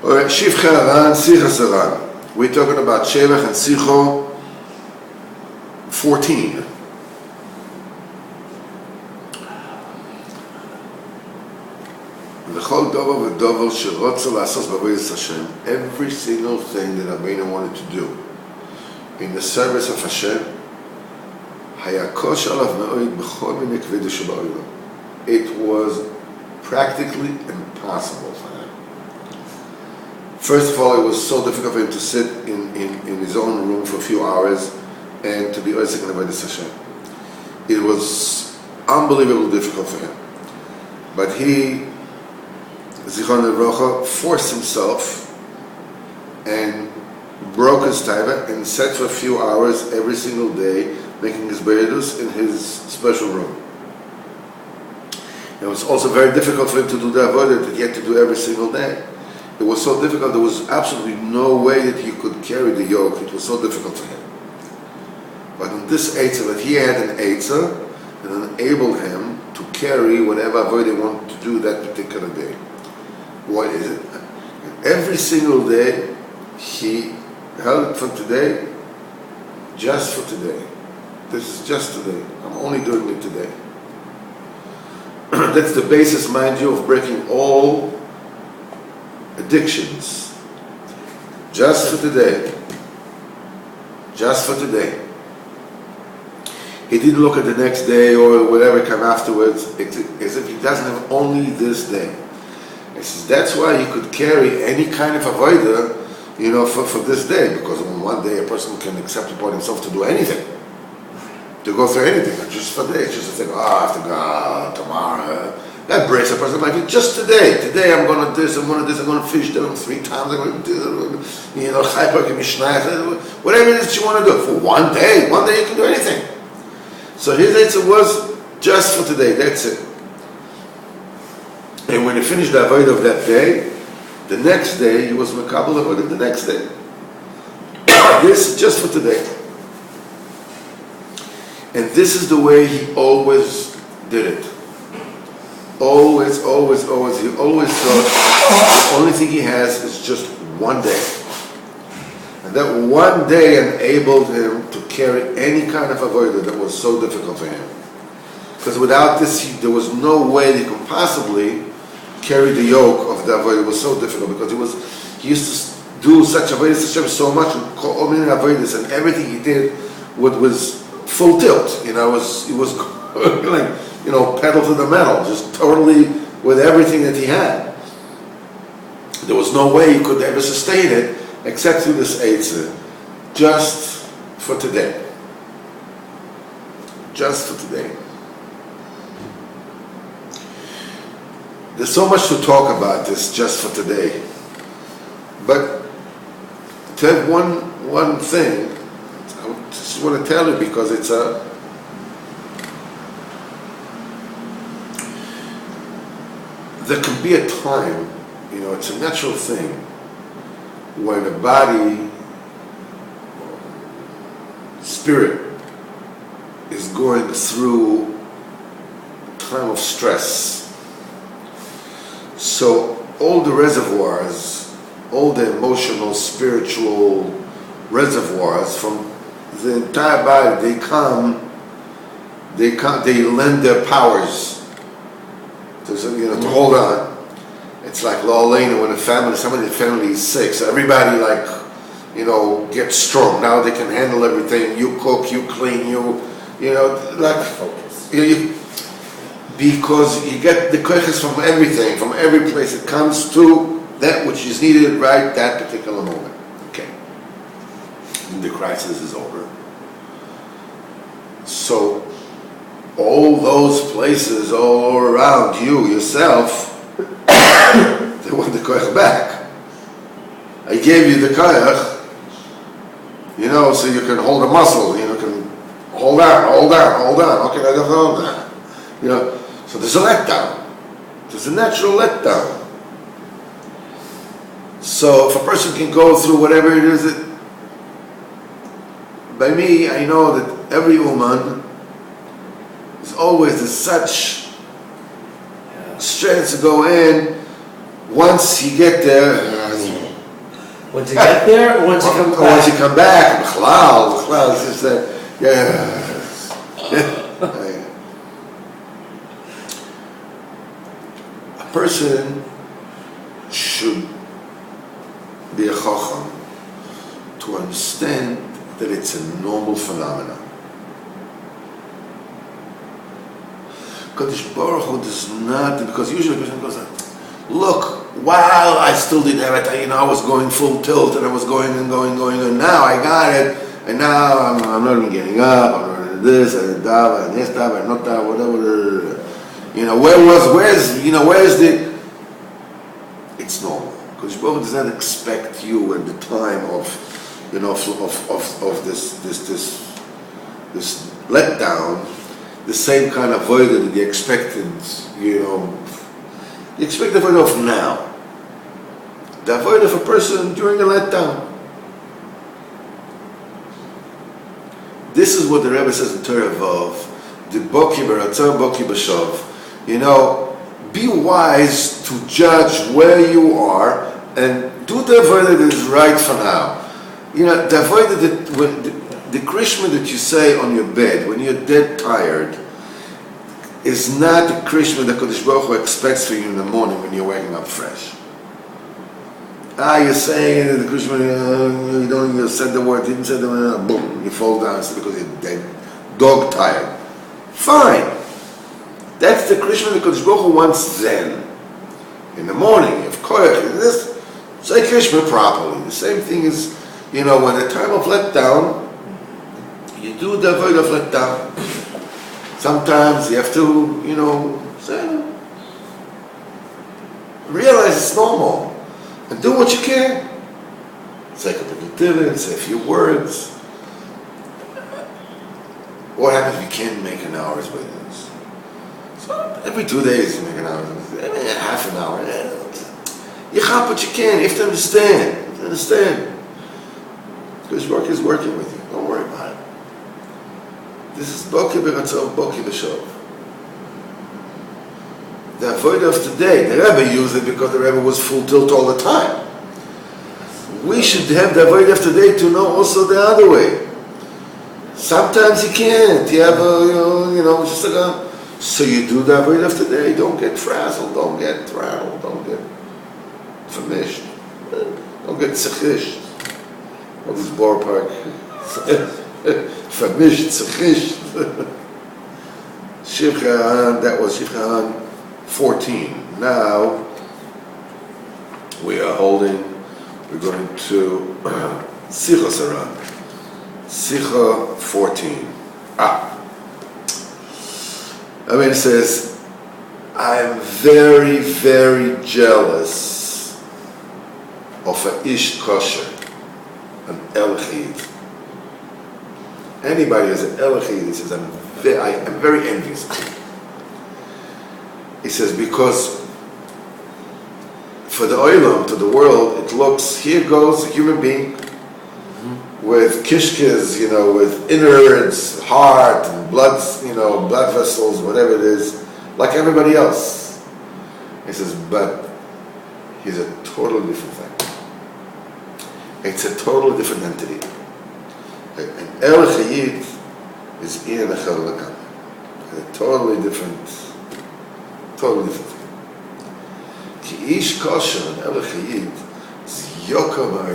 Alright, Shichey HaRan, Sichos HaRan. We're talking about Shevach and Sicho 14. Every single thing that Rabbeinu wanted to do in the service of Hashem, it was practically impossible for him. First of all, it was so difficult for him to sit in his own room for a few hours and to be Oisek in the Avodas Hashem. It was unbelievably difficult for him. But he, Zichron Livrocha, forced himself and broke his taiva and sat for a few hours every single day making his beredus in his special room. It was also very difficult for him to do the avodah that he had to do every single day. It was so difficult, there was absolutely no way that he could carry the yoke. It was so difficult for him. But in this Eitzah, that he had an Eitzah that enabled him to carry whatever avodah he wanted to do that particular day. What is it? Every single day, he held it for today, just for today. This is just today. I'm only doing it today. That's the basis, mind you, of breaking all addictions. Just for today. Just for today. He didn't look at the next day or whatever came afterwards, as if he doesn't have only this day. He says that's why he could carry any kind of avodah, for this day, because on one day a person can accept upon himself to do anything. To go through anything, not just for today. It's just to think, I have to go tomorrow. That breaks a person's life. Just today. Today I'm going to this, I'm going to this, I'm going to fish them 3 times, I'm going to do, whatever it is that you want to do. For one day you can do anything. So his answer was just for today, that's it. And when he finished the avodah of that day, the next day he was makabel avodah the next day. This is just for today. And this is the way he always did it. Always. He always thought the only thing he has is just one day. And that one day enabled him to carry any kind of avodah that was so difficult for him. Because without this, there was no way he could possibly carry the yoke of the avodah. It was so difficult because he used to do such avodas Hashem so much, all many avodas, and everything he did was full tilt. It was like, pedal to the metal, just totally with everything that he had. There was no way he could ever sustain it except through this Eitzah, just for today. Just for today. There's so much to talk about this just for today. But to have one thing, I just want to tell you because it's there can be a time, it's a natural thing, when the body, spirit, is going through a time of stress. So all the reservoirs, all the emotional, spiritual reservoirs from the entire body, they lend their powers to hold on. It's like La'aleinu when somebody in the family is sick, so everybody gets strong. Now they can handle everything. You cook, you clean, focus. Because you get the koiches from everything, from every place. It comes to that which is needed right that particular moment. Okay. And the crisis is over. So all those places all around you, yourself, they want the koich back. I gave you the koich, so you can hold a muscle, can hold on. Okay, I got hold on. So there's a letdown. There's a natural letdown. So if a person can go through whatever it is by me, I know that every woman is always such strength to go in. Once you get there, Once you get there, or once you come back? Once you come back, B'chlal, it's just that, a person should be a chacham to understand that it's a normal phenomenon. Kadosh Baruch Hu does not, because usually a person goes like, look, wow, I still didn't have it. I was going full tilt, and I was going, and now I got it, and now I'm not even getting up. I'm not doing this, and that, and this, that, and not that, whatever. Where's the? It's normal. Because Baruch Hu does not expect you at the time of this letdown, the same kind of void that you expected, you expect the void of now. The void of a person during a letdown. This is what the Rebbe says in Torah Vav, the Boki B'Ratzon, Boki B'Shov. Be wise to judge where you are and do the void that is right for now. The void the Krishma that you say on your bed when you're dead tired is not the Krishma that Kodesh Baruch Hu expects for you in the morning when you're waking up fresh. You're saying the Krishma, you said the word, didn't say the word, boom, you fall down because you're dead, dog tired. Fine. That's the Krishma that Kodesh Baruch Hu wants then. In the morning, of course, say Krishma properly. The same thing is, when the time of letdown, you do the avoid of letdown. Sometimes you have to, realize it's normal. And do what you can. Say a couple of tefillin, say a few words. What happens if you can't make an hour's witness? So every 2 days you make an hour. Half an hour. You have what you can. You have to understand. Because work is working with you. Don't worry about it. This is Boki B'Ratzon, Boki B'Shov. The avodah of today, the Rebbe used it because the Rebbe was full tilt all the time. We should have the avodah of today to know also the other way. Sometimes you can't. You have so you do the avodah of today. Don't get frazzled. Don't get rattled. Don't get famished. Don't get tzechish. What is Bor Park? Famished, tzechish. HaRan, that was HaRan 14. Now we're going to Sichos HaRan. Sicha 14. It says, I'm very, very jealous of an ish kosher, an elchid. Anybody who's an elchid, he says, I'm very envious of him. He says, because for the olam, to the world, it looks, here goes a human being with kishkes, with innards, heart, and blood, blood vessels, whatever it is, like everybody else. He says, but he's a totally different thing. It's a totally different entity. An El Chayid is in a Chalakam. A totally different thing. Ki ish kosher, an El Chayid,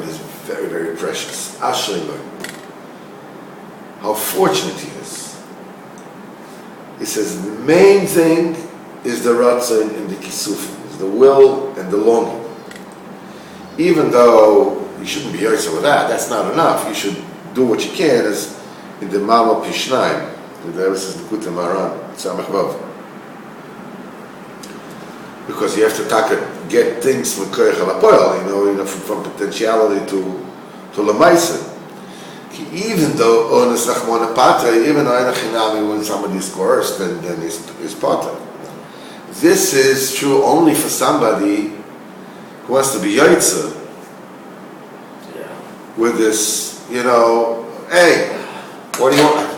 is very, very precious. Ashrei. How fortunate he is. He says the main thing is the ratzon and the kisufim, is the will and the longing. Even though you shouldn't be yoitzer with that, that's not enough. You should do what you can, as in the Mama Pishnaim, this is the Kutam HaRan, Samach Vav. Because you have to get things from Koyach HaLapoel, from potentiality to Lamaisa. Even though Ones Rachmona Patra, even though Einachinami, when somebody is coerced, then is Patra. This is true only for somebody who wants to be Yaitza. With this, hey, what do you want?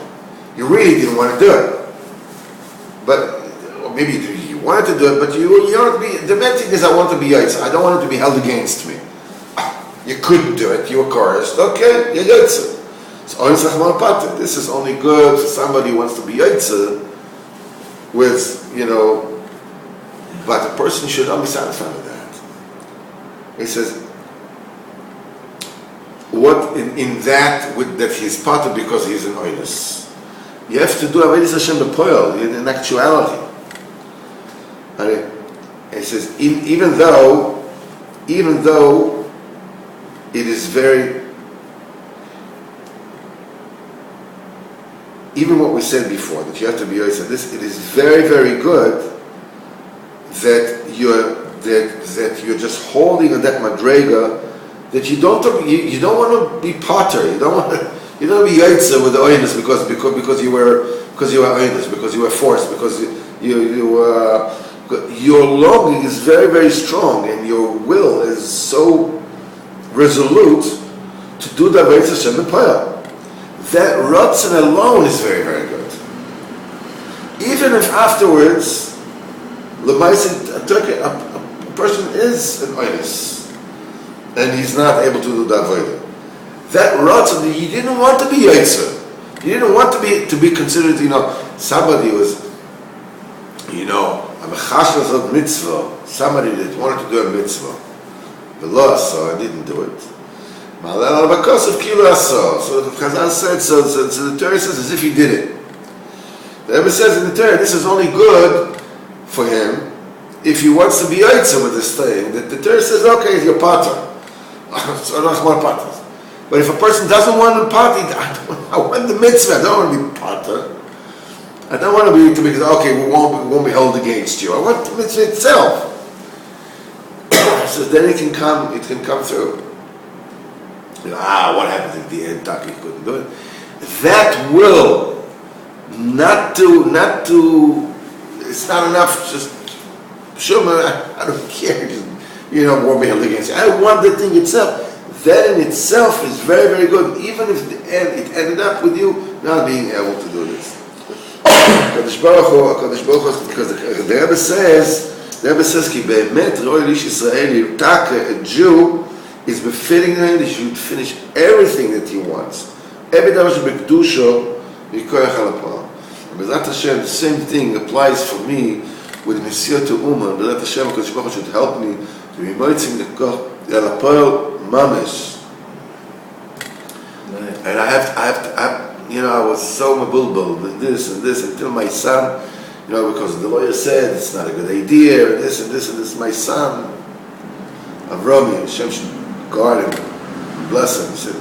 You really didn't want to do it. But, or maybe you wanted to do it, but you want to be, the bad thing is I want to be Yaitza. I don't want it to be held against me. You couldn't do it. You were coerced. Okay, you're yotze. So oinus lachman pater. This is only good for somebody who wants to be yotze with, but a person should not be satisfied with that. He says, what in that that he's pater because he's an oinus. You have to do avodas Hashem b'poel in actuality. And he says, even though it is even what we said before, that you have to be yoytze this, it is very, very good that you're just holding on that madrega, that you don't want to be potter, you don't want to be yoytze with the oinus because you were oinus, because you were forced, because your longing is very, very strong, and your will is so resolute to do the avodas Hashem b'poel. That rotzen alone is very, very good. Even if afterwards, a person is an oinus, and he's not able to do the avodah. That rotzen, you didn't want to be yoytze. You didn't want to be considered, somebody was, a mechashlas of mitzvah, somebody that wanted to do a mitzvah. The law saw, I didn't do it. Because of kilo aso. So the Chazal said, so the Torah says as if he did it. The Rebbe says in the Torah, this is only good for him if he wants to be yoytze with this thing. That the Torah says, okay, you're pater. So I don't want pater. But if a person doesn't want to pater, I want the mitzvah. I don't want to be pater. I don't want to be because okay, we won't be held against you. I want the mitzvah itself. So then it can come through. What happened at the end? Taki couldn't do it. That will not to. It's not enough. Just sure, I don't care. Just, won't be held against you. I want the thing itself. That in itself is very, very good. Even if it ended up with you not being able to do this. Kadosh Baruch Hu, because the Rebbe says, "Ki be'emet ro'el ish Yisrael yirtake a Jew is befitting him. He should finish everything that he wants. Every davar shebekdusho yikoyach al ha'pa'al." B'ezrat Hashem, the same thing applies for me with Mesiyot U'uma. B'ezrat Hashem, Kadosh Baruch Hu should help me to be moitzim lekoch al ha'pa'al mamish. And I was so mabulbul with this and this until my son, because the lawyer said it's not a good idea, and this and this and this. My son, Avrami, Hashem should guard him, bless him. He said,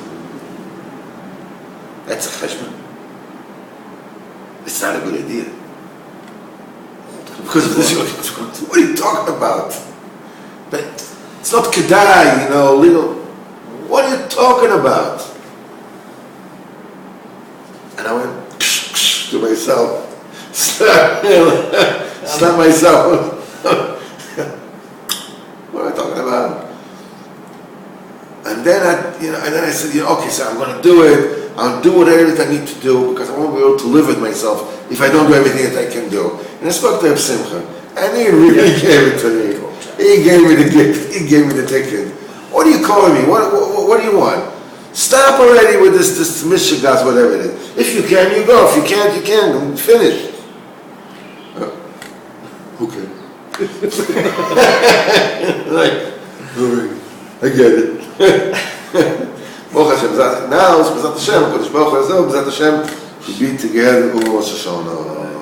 that's a cheshbon. It's not a good idea. Because of this, what are you talking about? But it's not kedai, legal. What are you talking about? And I went to myself, slap myself. What am I talking about? And then I said, okay, so I'm going to do it. I'll do whatever that I need to do because I won't be able to live with myself if I don't do everything that I can do. And I spoke to Reb Simcha, and he really gave it to me. He gave me the gift. He gave me the ticket. What are you calling me? What do you want? Stop already with this mishigas, whatever it is. If you can, you go. If you can't, you can. Finish. Okay. I get it. Baruch Hashem. Now, B'ezrat Hashem, Kodesh Baruch Hu, B'ezrat Hashem, to be together, Rosh Hashanah.